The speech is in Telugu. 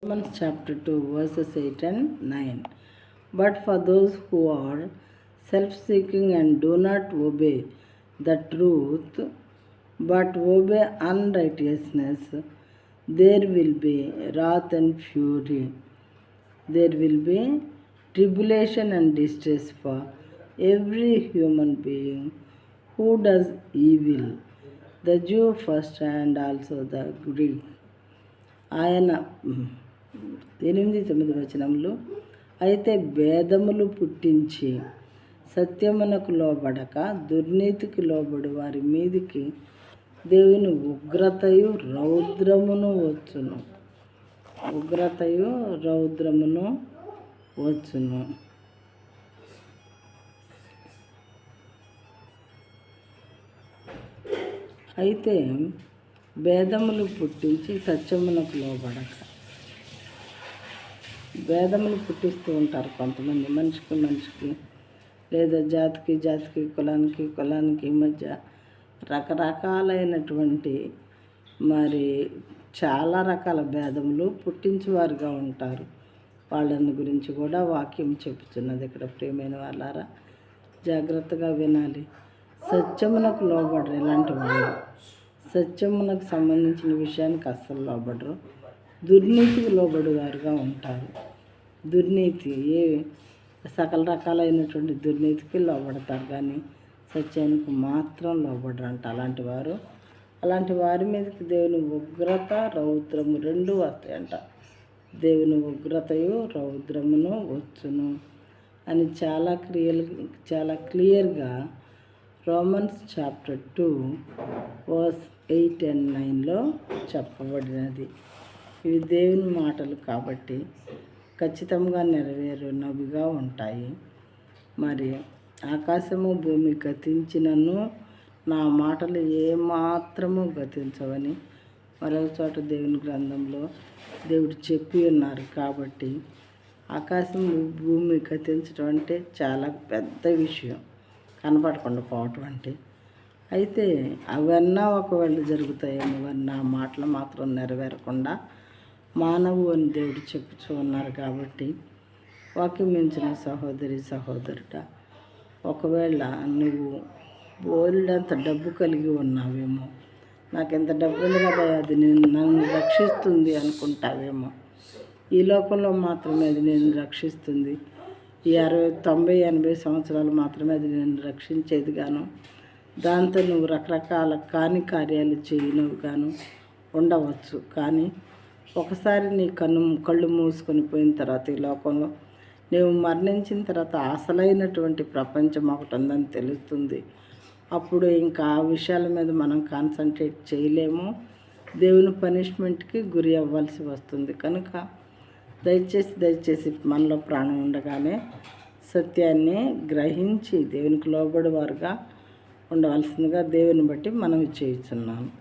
Romans chapter 2 verses 8 and 9. But for those who are self-seeking and do not obey the truth, but obey unrighteousness, there will be wrath and fury. There will be tribulation and distress for every human being who does evil, the Jew first and also the Greek. ఆయన 8-9 వచనములు, అయితే భేదములు పుట్టించి సత్యమునకు లోబడక దుర్నీతికి లోబడి వారి మీదికి దేవుని ఉగ్రతయు రౌద్రమును వచ్చును. ఉగ్రతయు రౌద్రమును వచ్చును. అయితే భేదములు పుట్టించి సత్యమునకు లోబడక, భేదములు పుట్టిస్తూ ఉంటారు కొంతమంది, మనిషికి లేదా జాతికి కులానికి మధ్య రకరకాలైనటువంటి మరి చాలా రకాల భేదములు పుట్టించేవారుగా ఉంటారు. వాళ్ళని గురించి కూడా వాక్యం చెప్తున్నది ఇక్కడ. ప్రియమైన వాళ్ళారా, జాగ్రత్తగా వినాలి. సత్యమునకు లోబడరు ఇలాంటి వాళ్ళు. సత్యమునకు సంబంధించిన విషయానికి అస్సలు లోబడరు. దుర్నీతికి లోబడివారుగా ఉంటారు. దుర్నీతి సకల రకాలైనటువంటి దుర్నీతికి లోబడతారు, కానీ సత్యానికి మాత్రం లోబడరంట. అలాంటి వారి మీదకి దేవుని ఉగ్రత రౌద్రము రెండు వస్తాయంట. దేవుని ఉగ్రతయు రౌద్రమును వచ్చును అని చాలా క్లియర్గా రోమన్స్ చాప్టర్ 2 వర్స్ 8 and 9లో చెప్పబడినది. ఇవి దేవుని మాటలు కాబట్టి ఖచ్చితంగా నెరవేరునవిగా ఉంటాయి. మరి ఆకాశము భూమి గతించినను నా మాటలు ఏమాత్రము గతించవని మరొక చోట దేవుని గ్రంథంలో దేవుడు చెప్పి ఉన్నారు. కాబట్టి ఆకాశం భూమి గతించడం అంటే చాలా పెద్ద విషయం, కనపడకుండా పోవటం అంటే. అయితే అవన్నా ఒకవేళ జరుగుతాయేమో, కానీ నా మాటలు మాత్రం నెరవేరకుండా మానవు అని దేవుడు చెప్పుచూ ఉన్నారు. కాబట్టి వాక్యం మించిన సహోదరుడా, ఒకవేళ నువ్వు బోల్డంత డబ్బు కలిగి ఉన్నావేమో, నాకు ఎంత డబ్బు ఉంది కదా అది నన్ను రక్షిస్తుంది అనుకుంటావేమో. ఈ లోకంలో మాత్రమే అది నేను రక్షిస్తుంది, ఈ 60, 90, 80 సంవత్సరాలు మాత్రమే అది నేను రక్షించేది గాను, దాంతో నువ్వు రకరకాల కాని కార్యాలు చేయనవి గాను ఉండవచ్చు. కానీ ఒకసారి నీ కళ్ళు మూసుకొని పోయిన తర్వాత ఈ లోకంలో నీవు మరణించిన తర్వాత అసలైనటువంటి ప్రపంచం ఒకటి ఉందని తెలుస్తుంది. అప్పుడు ఇంకా ఆ విషయాల మీద మనం కాన్సన్ట్రేట్ చేయలేము, దేవుని పనిష్మెంట్కి గురి అవ్వాల్సి వస్తుంది. కనుక దయచేసి మనలో ప్రాణం ఉండగానే సత్యాన్ని గ్రహించి దేవునికి లోబడి వారుగా ఉండవలసిందిగా దేవుని బట్టి మనం చేస్తున్నాము.